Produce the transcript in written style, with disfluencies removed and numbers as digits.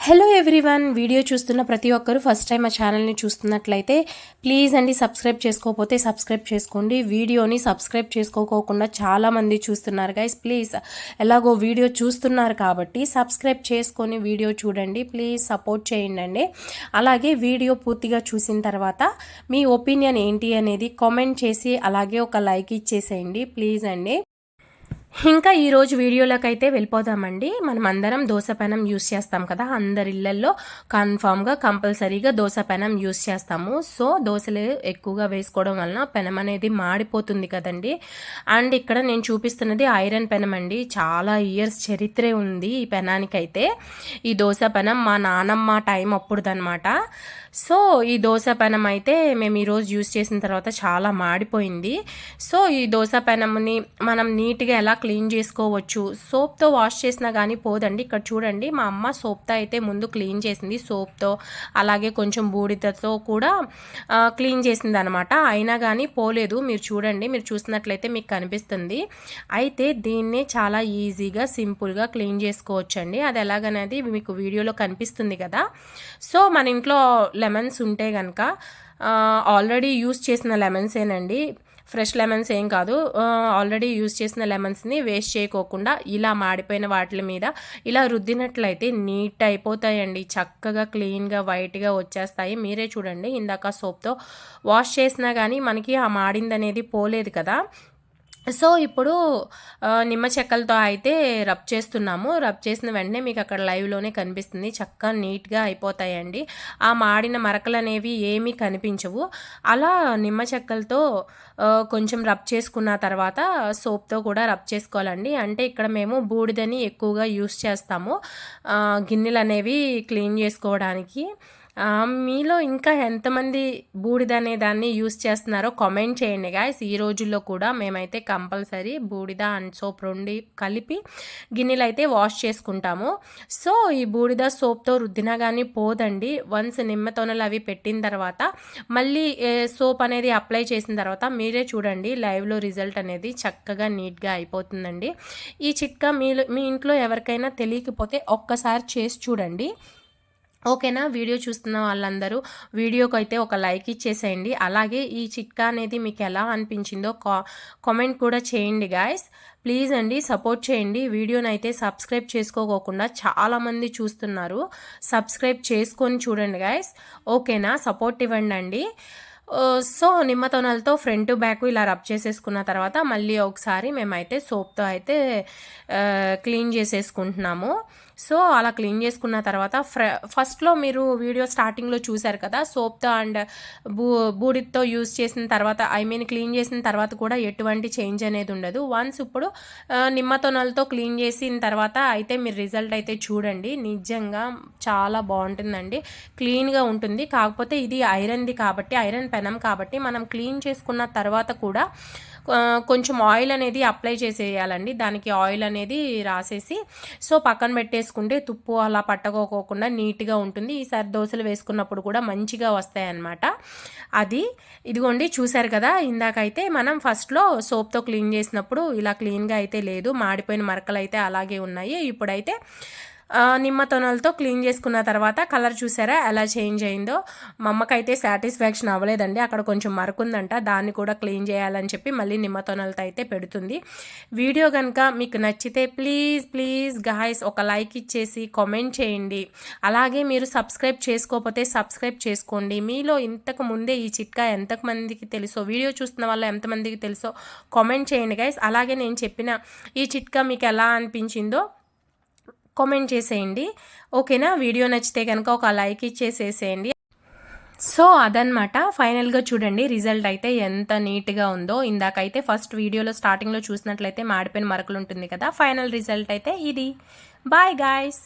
Hello everyone, video చూస్తున్న ప్రతి ఒక్కరు ఫస్ట్ టైం మా ఛానల్ని చూస్తున్నట్లయితే ప్లీజ్ అండి సబ్స్క్రైబ్ చేసుకోకపోతే సబ్స్క్రైబ్ చేసుకోండి. వీడియోని సబ్స్క్రైబ్ చేసుకోకోకుండా చాలామంది చూస్తున్నారు గైస్. ప్లీజ్ ఎలాగో వీడియో చూస్తున్నారు కాబట్టి సబ్స్క్రైబ్ చేసుకొని వీడియో చూడండి. ప్లీజ్ సపోర్ట్ చేయండి. అలాగే వీడియో పూర్తిగా చూసిన తర్వాత మీ ఒపీనియన్ ఏంటి అనేది కామెంట్ చేసి అలాగే ఒక లైక్ ఇచ్చేసేయండి ప్లీజ్ అండి. ఇంకా ఈరోజు వీడియోలోకి అయితే వెళ్ళిపోదామండి. మనం అందరం దోశ పెనం యూస్ చేస్తాం కదా, అందరి ఇళ్లల్లో కన్ఫామ్గా కంపల్సరీగా దోశ పెనం యూస్ చేస్తాము. సో దోశలు ఎక్కువగా వేసుకోవడం వలన పెనం అనేది మాడిపోతుంది కదండి. అండ్ ఇక్కడ నేను చూపిస్తున్నది ఐరన్ పెనం అండి. చాలా ఇయర్స్ చరిత్రే ఉంది ఈ పెనానికైతే. ఈ దోశ పెనం మా నానమ్మ టైం అప్పుడుదనమాట. సో ఈ దోశ పెనం అయితే మేము ఈరోజు యూస్ చేసిన తర్వాత చాలా మాడిపోయింది. సో ఈ దోశ పెనంని మనం నీట్గా ఎలా క్లీన్ చేసుకోవచ్చు, సోప్తో వాష్ చేసినా కానీ పోదండి. ఇక్కడ చూడండి, మా అమ్మ సోప్తో అయితే ముందు క్లీన్ చేసింది, సోప్తో అలాగే కొంచెం బూడిదతో కూడా క్లీన్ చేసింది అనమాట. అయినా కానీ పోలేదు. మీరు చూడండి, మీరు చూసినట్లయితే మీకు కనిపిస్తుంది. అయితే దీన్నే చాలా ఈజీగా సింపుల్గా క్లీన్ చేసుకోవచ్చండి. అది ఎలాగనేది మీకు వీడియోలో కనిపిస్తుంది కదా. సో మన ఇంట్లో లెమన్స్ ఉంటే కనుక ఆల్రెడీ యూస్ చేసిన లెమన్సేనండి, ఫ్రెష్ లెమన్స్ ఏం కాదు. ఆల్రెడీ యూజ్ చేసిన లెమన్స్ని వేస్ట్ చేయకోకుండా ఇలా మాడిపోయిన వాటి మీద ఇలా రుద్దినట్లయితే నీట్ అయిపోతాయండి. చక్కగా క్లీన్గా వైట్గా వచ్చేస్తాయి. మీరే చూడండి, ఇందాక సోప్తో వాష్ చేసినా కానీ మనకి ఆ మాడింది అనేది పోలేదు కదా. సో ఇప్పుడు నిమ్మ చెక్కలతో అయితే రబ్ చేస్తున్నాము. రబ్ చేసిన వెంటనే మీకు అక్కడ లైవ్లోనే కనిపిస్తుంది, చక్కగా నీట్గా అయిపోతాయండి. ఆ మాడిన మరకలు అనేవి ఏమీ కనిపించవు. అలా నిమ్మ చెక్కలతో కొంచెం రబ్ చేసుకున్న తర్వాత సోప్తో కూడా రబ్ చేసుకోవాలండి. అంటే ఇక్కడ మేము బూడిదని ఎక్కువగా యూస్ చేస్తాము గిన్నెలు అనేవి క్లీన్ చేసుకోవడానికి. మీలో ఇంకా ఎంతమంది బూడిద అనే దాన్ని యూస్ చేస్తున్నారో కామెంట్ చేయండి గాయస్. ఈ రోజుల్లో కూడా మేమైతే కంపల్సరీ బూడిద అండ్ సోప్ రెండు కలిపి గిన్నెలు అయితే వాష్ చేసుకుంటాము. సో ఈ బూడిద సోప్తో రుద్దినా కానీ పోదండి. వన్స్ నిమ్మతోనలు అవి పెట్టిన తర్వాత మళ్ళీ సోప్ అనేది అప్లై చేసిన తర్వాత మీరే చూడండి, లైవ్లో రిజల్ట్ అనేది చక్కగా నీట్గా అయిపోతుందండి. ఈ చిట్కా మీ ఇంట్లో ఎవరికైనా తెలియకపోతే ఒక్కసారి చేసి చూడండి, ఓకేనా. వీడియో చూస్తున్న వాళ్ళందరూ వీడియోకి అయితే ఒక లైక్ ఇచ్చేసేయండి. అలాగే ఈ చిట్కా అనేది మీకు ఎలా అనిపించిందో కామెంట్ కూడా చేయండి గాయస్. ప్లీజ్ అండి సపోర్ట్ చేయండి. వీడియోని అయితే సబ్స్క్రైబ్ చేసుకోకుండా చాలామంది చూస్తున్నారు, సబ్స్క్రైబ్ చేసుకొని చూడండి గాయస్, ఓకేనా. సపోర్ట్ ఇవ్వండి అండి. సో నిమ్మతోనలతో ఫ్రంట్ బ్యాక్ ఇలా రబ్ చేసేసుకున్న తర్వాత మళ్ళీ ఒకసారి మేమైతే సోప్తో అయితే క్లీన్ చేసేసుకుంటున్నాము. సో అలా క్లీన్ చేసుకున్న తర్వాత ఫస్ట్లో మీరు వీడియో స్టార్టింగ్లో చూశారు కదా, సోప్తో అండ్ బూడితో యూజ్ చేసిన తర్వాత క్లీన్ చేసిన తర్వాత కూడా ఎటువంటి చేంజ్ అనేది ఉండదు. వన్స్ ఇప్పుడు నిమ్మతోనలతో క్లీన్ చేసిన తర్వాత అయితే మీరు రిజల్ట్ అయితే చూడండి, నిజంగా చాలా బాగుంటుందండి, క్లీన్గా ఉంటుంది. కాకపోతే ఇది ఐరన్ది కాబట్టి, ఐరన్ పెనం కాబట్టి మనం క్లీన్ చేసుకున్న తర్వాత కూడా కొంచెం ఆయిల్ అనేది అప్లై చేసేయాలండి. దానికి ఆయిల్ అనేది రాసేసి సో పక్కన పెట్టేసుకుంటే తుప్పు అలా పట్టకోకుండా నీట్గా ఉంటుంది. ఈసారి దోశలు వేసుకున్నప్పుడు కూడా మంచిగా వస్తాయన్నమాట. అది ఇదిగోండి, చూసారు కదా. ఇందాకైతే మనం ఫస్ట్లో సోప్తో క్లీన్ చేసినప్పుడు ఇలా క్లీన్గా అయితే లేదు, మాడిపోయిన మరకలు అయితే అలాగే ఉన్నాయి. ఇప్పుడైతే నిమ్మతోనలతో క్లీన్ చేసుకున్న తర్వాత కలర్ చూసారా ఎలా చేంజ్ అయిందో. మా అమ్మకైతే సాటిస్ఫాక్షన్ అవ్వలేదండి, అక్కడ కొంచెం మరకుందంట, దాన్ని కూడా క్లీన్ చేయాలని చెప్పి మళ్ళీ నిమ్మతోనలతో అయితే పెడుతుంది. వీడియో కనుక మీకు నచ్చితే ప్లీజ్ గాయ్స్ ఒక లైక్ ఇచ్చేసి కామెంట్ చేయండి. అలాగే మీరు సబ్స్క్రైబ్ చేసుకోకపోతే సబ్స్క్రైబ్ చేసుకోండి. మీలో ఇంతకు ముందే ఈ చిట్కా ఎంతమందికి తెలుసో, వీడియో చూస్తున్న వాళ్ళు ఎంతమందికి తెలుసో కామెంట్ చేయండి గాయ్స్. అలాగే నేను చెప్పిన ఈ చిట్కా మీకు ఎలా అనిపించిందో కామెంట్ చేసేయండి, ఓకేనా. వీడియో నచ్చితే కనుక ఒక లైక్ ఇచ్చేసేసేయండి. సో అదనమాట, ఫైనల్గా చూడండి రిజల్ట్ అయితే ఎంత నీట్గా ఉందో. ఇందాకైతే ఫస్ట్ వీడియోలో స్టార్టింగ్లో చూసినట్లయితే మాడిపోయిన మరకలు ఉంటుంది కదా, ఫైనల్ రిజల్ట్ అయితే ఇది. Bye guys.